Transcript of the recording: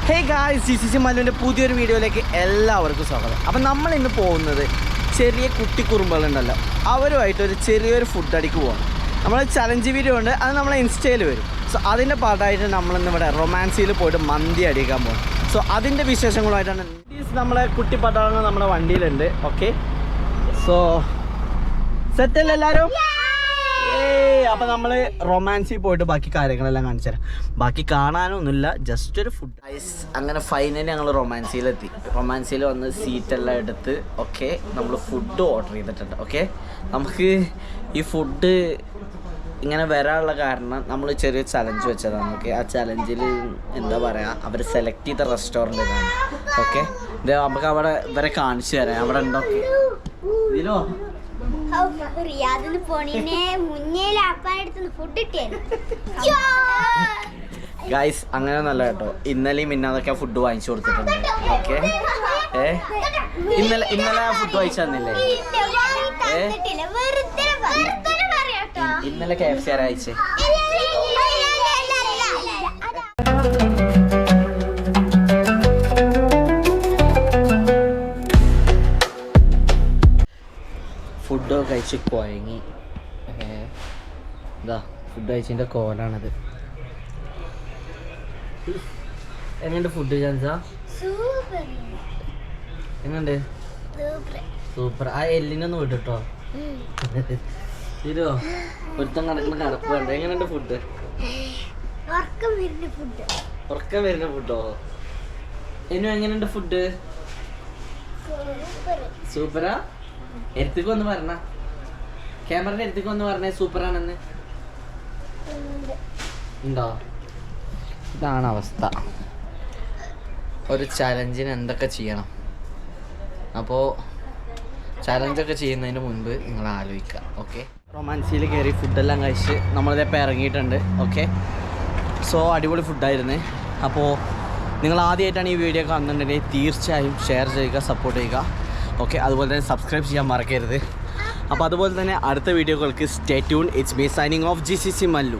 Hey guys, GCC മല്ലുവിൻ്റെ പുതിയൊരു വീഡിയോയിലേക്ക് എല്ലാവർക്കും സ്വാഗതം. അപ്പം നമ്മൾ ഇന്ന് പോകുന്നത് ചെറിയ കുട്ടിക്കുറുമ്പുകളുണ്ടല്ലോ, അവരുമായിട്ടൊരു ചെറിയൊരു ഫുഡ് അടിക്ക് പോകണം. നമ്മൾ ചലഞ്ച് വീഡിയോ ഉണ്ട്, അത് നമ്മളെ ഇൻസ്റ്റയിൽ വരും. സോ അതിൻ്റെ പാട്ടായിട്ട് നമ്മളിന്നിവിടെ റൊമാൻസിയിൽ പോയിട്ട് മന്തി അടിക്കാൻ പോകും. സോ അതിൻ്റെ വിശേഷങ്ങളുമായിട്ടാണ് നമ്മളെ കുട്ടി പട്ടാളങ്ങൾ നമ്മുടെ വണ്ടിയിലുണ്ട്. ഓക്കെ, സോ സെറ്റല്ലേ എല്ലാവരും? അപ്പം നമ്മൾ റൊമാൻസിൽ പോയിട്ട് ബാക്കി കാര്യങ്ങളെല്ലാം കാണിച്ചു തരാം. ബാക്കി കാണാനൊന്നുമില്ല, ജസ്റ്റ് ഒരു ഫുഡ്. അങ്ങനെ ഫൈനലി ഞങ്ങൾ റൊമാൻസിയിലെത്തി. റൊമാൻസിയിൽ വന്ന് സീറ്റെല്ലാം എടുത്ത് ഓക്കെ നമ്മൾ ഫുഡ് ഓർഡർ ചെയ്തിട്ടുണ്ട്. ഓക്കെ, നമുക്ക് ഈ ഫുഡ് ഇങ്ങനെ വരാനുള്ള കാരണം നമ്മൾ ചെറിയ ചലഞ്ച് വെച്ചതാണ്. ഓക്കെ, ആ ചലഞ്ചിൽ എന്താ പറയുക, അവർ സെലക്ട് ചെയ്ത റെസ്റ്റോറൻറ്റ് ഇതാണ്. ഓക്കെ, ഇത് നമുക്ക് അവിടെ ഇവരെ കാണിച്ചു തരാം. അവിടെ ഉണ്ടോക്കെ ഇതിലോ ഗൈസ്, അങ്ങനെ നല്ല കേട്ടോ. ഇന്നലെയും ഇന്നതൊക്കെ ഫുഡ് വാങ്ങിച്ചു കൊടുത്തിട്ടുണ്ട്. ഓക്കെ, ഇന്നലെ ഫുഡ് വാങ്ങിച്ചു തന്നില്ലേ? ഇന്നലെ KFC ആരാ അയച്ചേ? ഫുഡൊക്കെ കഴിച്ച് കുഴങ്ങി. ഇതാ ഫുഡ് കഴിച്ചതിൻ്റെ കോലാണത്. എങ്ങനെയുണ്ട് ഫുഡ് ചാൻസാ? എങ്ങനെയുണ്ട്? സൂപ്പർ. ആ എല്ലിനൊന്നും വിട്ടോ ഇരുവോ ഒരുത്തം കിടക്കുന്ന കിടപ്പ് വേണ്ട. എങ്ങനെയുണ്ട് ഫുഡ്? ഉറക്കം വരുന്ന ഫുഡോ? ഇനി എങ്ങനെയുണ്ട് ഫുഡ്? സൂപ്പറാ? എടുത്തേക്ക് വന്ന് പറഞ്ഞ, ക്യാമറയുടെ അടുത്തേക്ക് വന്ന് പറഞ്ഞേ സൂപ്പറാണെന്ന്. ഉണ്ടോ? ഇതാണ് അവസ്ഥ. ഒരു ചലഞ്ചിന് എന്തൊക്കെ ചെയ്യണം. അപ്പോൾ ചലഞ്ചൊക്കെ ചെയ്യുന്നതിന് മുൻപ് നിങ്ങൾ ആലോചിക്കുക. ഓക്കെ, റൊമാൻസിയിൽ കയറി ഫുഡെല്ലാം കഴിച്ച് നമ്മളിതിപ്പോൾ ഇറങ്ങിയിട്ടുണ്ട്. ഓക്കെ, സോ അടിപൊളി ഫുഡായിരുന്നു. അപ്പോൾ നിങ്ങൾ ആദ്യമായിട്ടാണ് ഈ വീഡിയോ കാണുന്നുണ്ടെങ്കിൽ തീർച്ചയായും ഷെയർ ചെയ്യുക, സപ്പോർട്ട് ചെയ്യുക. ഓക്കെ, അതുപോലെ തന്നെ സബ്സ്ക്രൈബ് ചെയ്യാൻ മറക്കരുത്. അപ്പോൾ അതുപോലെ തന്നെ അടുത്ത വീഡിയോകൾക്ക് stay tune. It's me signing off GCC Mallu.